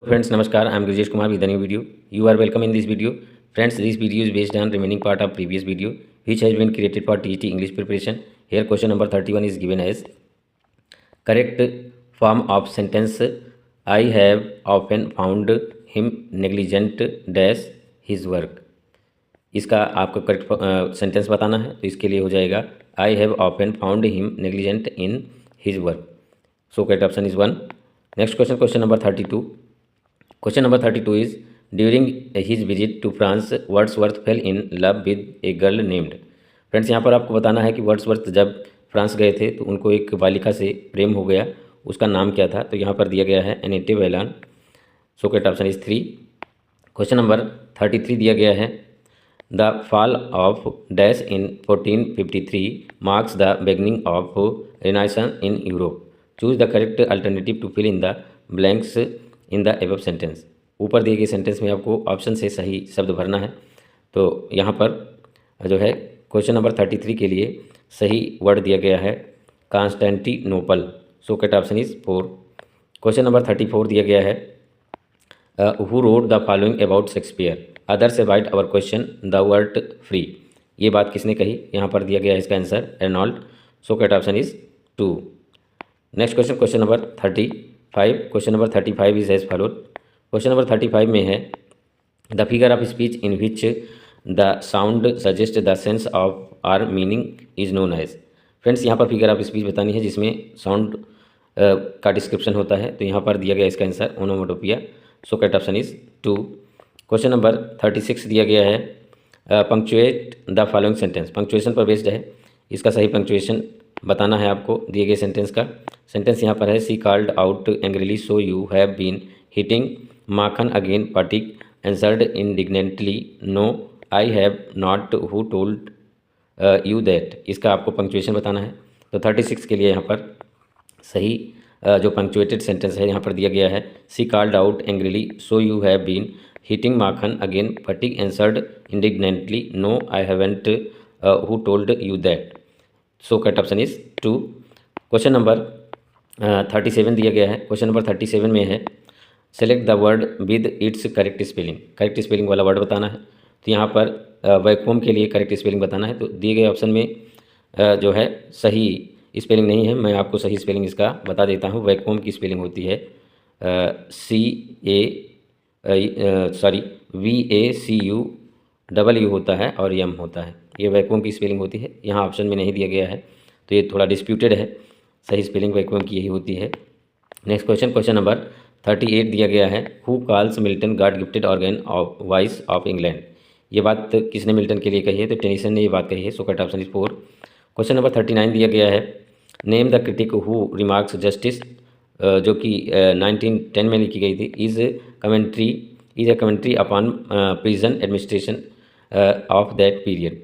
Friends, Namaskar. I am Grijesh Kumar with a new video. You are welcome in this video. Friends, this video is based on remaining part of previous video, which has been created for TET English preparation. Here, question number 31 is given as correct form of sentence. I have often found him negligent dash his work. इसका आपको correct sentence बताना है, तो इसके लिए हो जाएगा I have often found him negligent in his work. So correct option is 1. Next question, question number 32. Question number 32 is during his visit to France, Wordsworth fell in love with a girl named. Friends, यहाँ पर आपको बताना है कि Wordsworth जब France गए थे तो उनको एक बालिका से प्रेम हो गया. उसका नाम क्या था? तो यहाँ पर दिया गया है एनेटे वैलान. So correct option is 3. Question number 33 दिया गया है the fall of dash in 1453 marks the beginning of renaissance in Europe. Choose the correct alternative to fill in the blanks in the above sentence. ऊपर दिए गए sentence में आपको option से सही शब्द भरना है. तो यहाँ पर जो है क्वेश्चन नंबर 33 के लिए सही वर्ड दिया गया है Constantinople. So correct option is 4. Question number 34 दिया गया है who wrote the following about Shakespeare others about our question the word free. ये बात किसने कही? यहाँ पर दिया गया है इसका answer Reynold. So correct option is 2. Next question, question number 35. Question number 35 is as followed. Question number 35 में है the figure of speech in which the sound suggest the sense of or meaning is known as. Friends, यहाँ पर figure of speech बतानी है जिसमें sound का description होता है. तो यहाँ पर दिया गया इसका answer onomatopoeia. So correct option is 2. Question number 36 दिया गया है punctuate the following sentence. Punctuation पर बेस्ड है. इसका सही पंक्चुएशन बताना है आपको दिए गए सेंटेंस का. सेंटेंस यहाँ पर है she called out angrily so you have been hitting Makhan again Patik answered indignantly no I have not who told you that. इसका आपको पंक्चुएशन बताना है. तो 36 के लिए यहाँ पर सही जो पंक्चुएटेड सेंटेंस है यहाँ पर दिया गया है she called out angrily so you have been hitting Makhan again Patik answered indignantly no I haven't who told you that. So correct option is 2. Question number 37 दिया गया है. क्वेश्चन नंबर 37 में है select the word with its correct spelling. Correct spelling वाला word बताना है. तो यहाँ पर वैक्यूम के लिए करेक्ट स्पेलिंग बताना है. तो दिए गए ऑप्शन में जो है सही स्पेलिंग नहीं है. मैं आपको सही स्पेलिंग इसका बता देता हूँ. वैक्यूम की स्पेलिंग होती है VACU होता है और यम होता है. ये वैक्यूम की स्पेलिंग होती है. यहाँ ऑप्शन में नहीं दिया गया है तो ये थोड़ा डिस्प्यूटेड है. सही स्पेलिंग वैक्यूम की यही होती है. नेक्स्ट क्वेश्चन, क्वेश्चन नंबर 38 दिया गया है who calls Milton God gifted organ of voice of England. ये बात किसने मिल्टन के लिए कही है? तो टेनिसन ने ये बात कही है. So correct option is 4. Question number 39 दिया गया है name the critic who remarks justice जो कि 1910 में लिखी गई थी is a commentary upon prison administration of that period.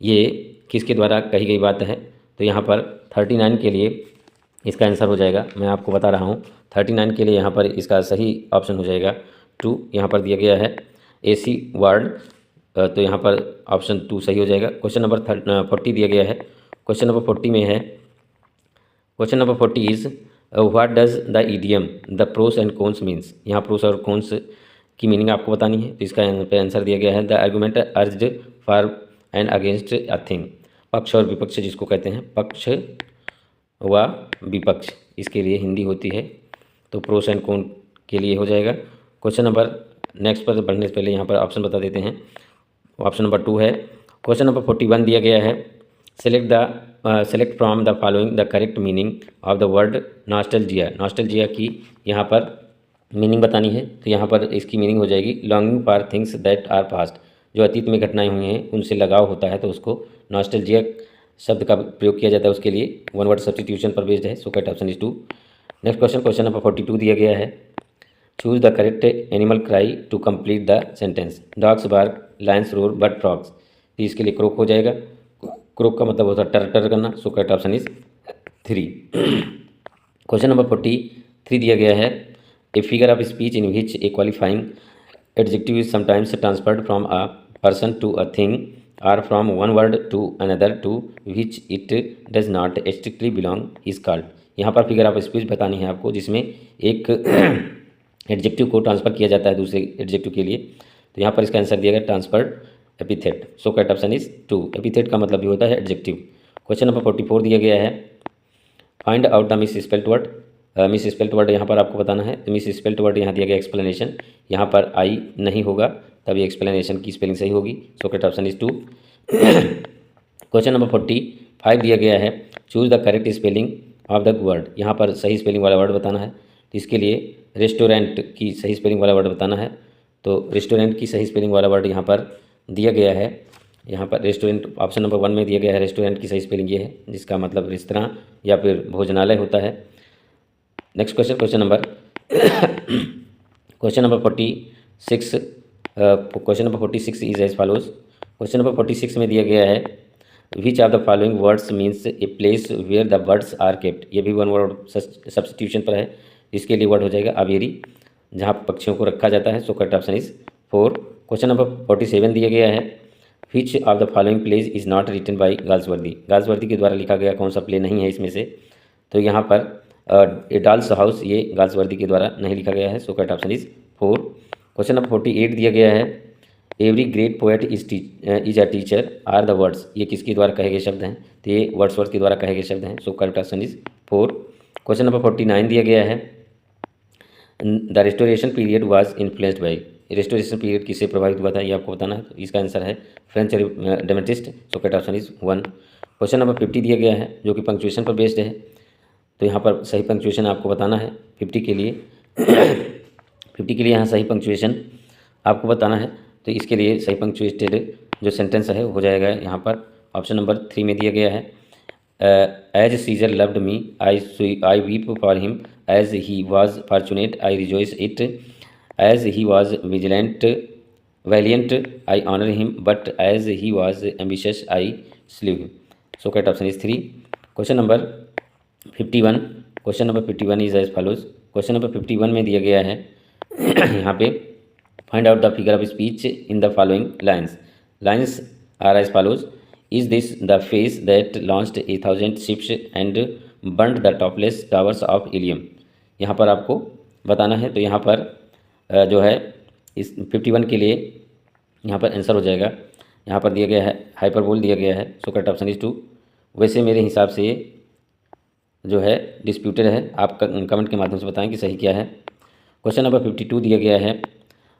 ये किसके द्वारा कही गई बात है? तो यहाँ पर 39 के लिए इसका आंसर हो जाएगा, मैं आपको बता रहा हूँ 39 के लिए यहाँ पर इसका सही ऑप्शन हो जाएगा 2. यहाँ पर दिया गया है AC वर्ड. तो यहाँ पर ऑप्शन 2 सही हो जाएगा. क्वेश्चन नंबर 40 दिया गया है. क्वेश्चन नंबर 40 में है question number 40 is what does the idiom the pros and cons means. यहाँ प्रोस और कॉन्स की मीनिंग आपको बतानी है. तो इसका आंसर दिया गया है the argument urged for and against a thing. पक्ष और विपक्ष जिसको कहते हैं, पक्ष व विपक्ष, इसके लिए हिंदी होती है. तो प्रोस एंड कॉन के लिए हो जाएगा. क्वेश्चन नंबर नेक्स्ट पर बढ़ने से पहले यहाँ पर ऑप्शन बता देते हैं. ऑप्शन नंबर 2 है. क्वेश्चन नंबर 41 दिया गया है select from the following the correct meaning of the word nostalgia. Nostalgia की यहाँ पर मीनिंग बतानी है. तो यहाँ पर इसकी मीनिंग हो जाएगी longing for things that are past. जो अतीत में घटनाएं हुई हैं उनसे लगाव होता है तो उसको नॉस्टैल्जिया शब्द का प्रयोग किया जाता है. उसके लिए वन वर्ड सब्स्टिट्यूशन पर बेस्ड है. So correct option is 2. Next question, question number 42 दिया गया है choose the correct animal cry to complete the sentence. Dogs bark lions roar but frogs. तो इसके लिए क्रोक हो जाएगा. क्रोक का मतलब होता है टर टर करना. So correct option is 3. Question number 43 दिया गया है a figure of speech in which a qualifying adjective is sometimes transferred from a person to a thing or from one word to another to which it does not strictly belong is called. यहाँ पर figure of speech बतानी है आपको जिसमें एक adjective को transfer किया जाता है दूसरे एडजेक्टिव के लिए। तो यहाँ पर इसका आंसर दिया गया transferred epithet. So correct option is 2। Epithet का मतलब भी होता है एडजेक्टिव। क्वेश्चन नंबर 44 दिया गया है, find out the miss spelt word. Miss spelt word यहाँ पर आपको बताना है। तो मिस स्पेल्ट वर्ड यहाँ दिया गया एक्सप्लेनेशन, यहाँ पर आई नहीं होगा, तभी एक्सप्लेनेशन की स्पेलिंग सही होगी। सो correct option is 2। Question number 45 दिया गया है, choose the correct spelling of the word. यहाँ पर सही स्पेलिंग वाला वर्ड बताना है। तो इसके लिए रेस्टोरेंट की सही स्पेलिंग वाला वर्ड बताना है। तो रेस्टोरेंट की सही स्पेलिंग वाला वर्ड यहाँ पर दिया गया है। यहाँ पर रेस्टोरेंट ऑप्शन नंबर 1 में दिया गया है। रेस्टोरेंट की सही स्पेलिंग ये है, जिसका मतलब रेस्तरां या फिर भोजनालय होता है। Next question, question number 46। Question number 46 is as follows. Question number 46 में दिया गया है, which of the following words means a place where the birds are kept. ये भी वन वर्ड सब्सटीट्यूशन पर है। इसके लिए वर्ड हो जाएगा अवेरी, जहाँ पक्षियों को रखा जाता है। So correct option is 4। Question number 47 दिया गया है, which of the following plays is not written by Galsworthy. Galsworthy के द्वारा लिखा गया कौन सा प्ले नहीं है इसमें से। तो यहाँ पर ए डॉल्स हाउस, ये गाल्सवर्दी के द्वारा नहीं लिखा गया है। So correct option is 4। Question number 48 दिया गया है, every great poet is a teacher are the words. ये किसके द्वारा कहे गए शब्द हैं? तो ये वर्ड्सवर्थ के द्वारा कहे गए शब्द हैं। सो correct option is 4। Question number 49 दिया गया है, the restoration period was influenced by. Restoration period किससे प्रभावित हुआ था, ये आपको बताना है। तो इसका आंसर है French dramatist. So correct option is 1। Question number 50 दिया गया है, जो कि पंक्चुएशन पर बेस्ड है। तो यहाँ पर सही पंक्चुएशन आपको बताना है 50 के लिए। 50 के लिए यहाँ सही पंक्चुएशन आपको बताना है। तो इसके लिए सही पंक्चुएटेड जो सेंटेंस है हो जाएगा यहाँ पर ऑप्शन नंबर 3 में दिया गया है, as Caesar loved me I weep for him, as he was fortunate I rejoice it, as he was valiant I honour him, but as he was ambitious I slew him. So correct option is 3। Question number 51। Question number 51 is as follows. Question number 51 में दिया गया है यहाँ पे, find out the figure of speech in the following lines. Lines are as follows, is this the face that launched 1000 ships and burned the topless towers of Ilium. यहाँ पर आपको बताना है। तो यहाँ पर जो है इस 51 के लिए यहाँ पर आंसर हो जाएगा, यहाँ पर दिया गया है हाइपरबोल दिया गया है। So correct option is 2। वैसे मेरे हिसाब से जो है डिस्प्यूटेड है, आप कमेंट के माध्यम से बताएं कि सही क्या है। क्वेश्चन नंबर 52 दिया गया है,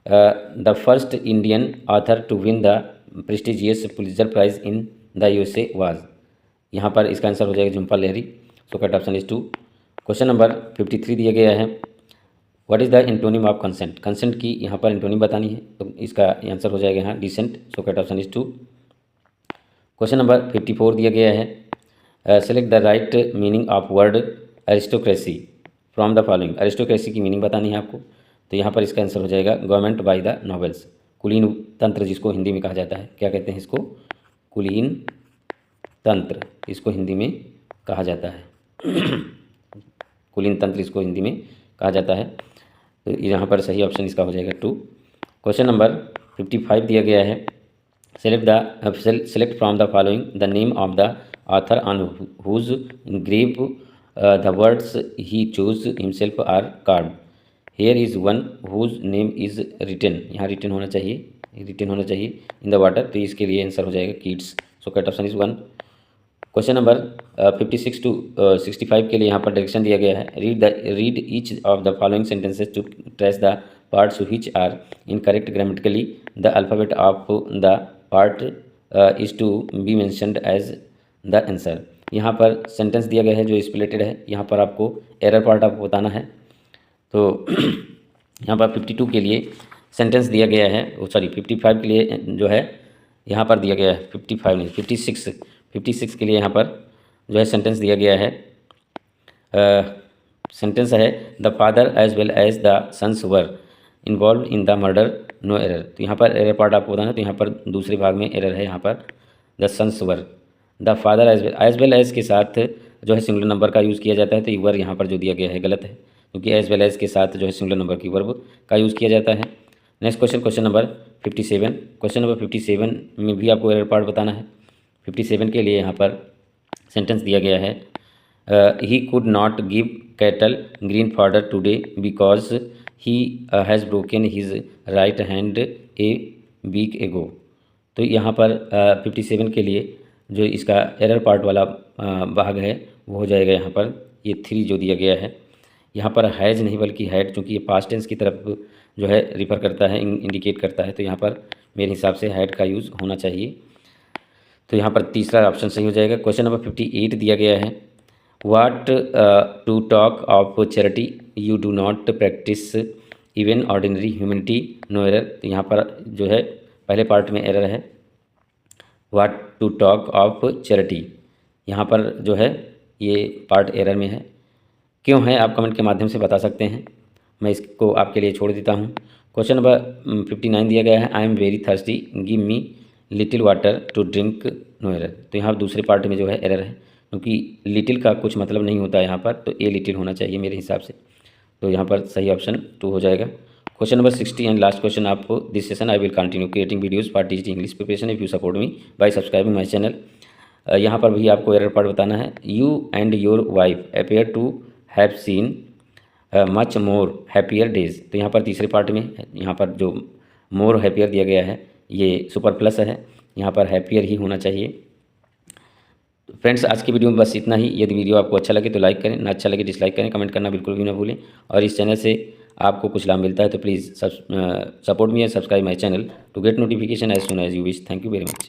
the first Indian author to win the prestigious Pulitzer prize in the USA was. यहाँ पर इसका आंसर हो जाएगा Jhumpa Lahiri. So correct option is 2। Question number 53 दिया गया है, what is the antonym of consent. Consent की यहाँ पर एंटोनिम बतानी है। तो इसका आंसर हो जाएगा यहाँ dissent. So correct option is 2। Question number 54 दिया गया है, select the right meaning of word aristocracy from the following. Aristocracy की मीनिंग बतानी है आपको। तो यहाँ पर इसका आंसर हो जाएगा गवर्नमेंट बाय द नॉवेल्स। कुलीन तंत्र जिसको हिंदी में कहा जाता है, क्या कहते हैं इसको? कुलीन तंत्र, इसको हिंदी में कहा जाता है। कुलीन तंत्र इसको हिंदी में कहा जाता है। तो यहाँ पर सही ऑप्शन इसका हो जाएगा 2। क्वेश्चन नंबर 55 दिया गया है, select from the following the name of the author on whose grave the words he chose himself are carved. Here is one whose name is written. यहाँ रिटन होना चाहिए इन द वाटर। तो इसके लिए answer हो जाएगा kids. So correct option is 1। Question number 56 to 65 के लिए यहाँ पर डायरेक्शन दिया गया है, read each of the following sentences to trace the parts which are incorrect grammatically, the alphabet of the part is to be mentioned as the answer. यहाँ पर sentence दिया गया है जो स्प्लिटेड है, यहाँ पर आपको एरर पार्ट आपको बताना है। तो यहाँ पर 52 के लिए सेंटेंस दिया गया है, 55 के लिए जो है यहाँ पर दिया गया है 56 के लिए यहाँ पर जो है सेंटेंस दिया गया है। सेंटेंस है the father as well as the sons were involve in the murder no error. तो यहाँ पर एरर पार्ट आपको बताना है। तो यहाँ पर दूसरे भाग में एरर है, यहाँ पर the sons were, the father as well as के साथ जो है सिंगुलर नंबर का यूज़ किया जाता है। तो वर यहाँ पर जो दिया गया है गलत है, क्योंकि एज वेल एज के साथ जो है सिंगुलर नंबर की वर्ब का यूज़ किया जाता है। Next question, question number 57। Question number 57 में भी आपको एरर पार्ट बताना है। 57 के लिए यहाँ पर सेंटेंस दिया गया है, he could not give cattle green fodder today because he has broken his right hand a week ago. तो यहाँ पर 57 के लिए जो इसका एरर पार्ट वाला भाग है वो हो जाएगा यहाँ पर ये 3 जो दिया गया है। यहाँ पर हैज़ नहीं बल्कि हैड, चूँकि ये पास्ट टेंस की तरफ जो है रिफ़र करता है, इंडिकेट करता है, तो यहाँ पर मेरे हिसाब से हैड का यूज़ होना चाहिए। तो यहाँ पर तीसरा ऑप्शन सही हो जाएगा। क्वेश्चन नंबर 58 दिया गया है, what to talk of charity you do not practise even ordinary humanity no error. तो यहाँ पर जो है पहले पार्ट में एरर है, what to talk of charity, यहाँ पर जो है ये पार्ट एरर में है। क्यों है आप कमेंट के माध्यम से बता सकते हैं, मैं इसको आपके लिए छोड़ देता हूँ। क्वेश्चन नंबर 59 दिया गया है, I am very thirsty give me little water to drink no error. तो यहाँ दूसरे पार्ट में जो है एरर है, क्योंकि लिटिल का कुछ मतलब नहीं होता है यहाँ पर, तो ए लिटिल होना चाहिए मेरे हिसाब से। तो यहाँ पर सही ऑप्शन 2 हो जाएगा। Question number 60 and last question आपको this session I will continue creating videos for teaching English preparation if you support me by subscribing my channel. यहाँ पर भी आपको एरर पार्ट बताना है, you and your wife appear to have seen much more happier days. तो यहाँ पर तीसरे पार्ट में यहाँ पर जो मोर हैप्पियर दिया गया है ये सुपर प्लस है, यहाँ पर हैप्पियर ही होना चाहिए। फ्रेंड्स आज की वीडियो में बस इतना ही। यदि वीडियो आपको अच्छा लगे तो लाइक करें, ना अच्छा लगे डिसलाइक करें, कमेंट करना बिल्कुल भी ना भूलें। और इस चैनल से आपको कुछ लाभ मिलता है तो please support me and subscribe my channel to get notification as soon as you wish. Thank you very much.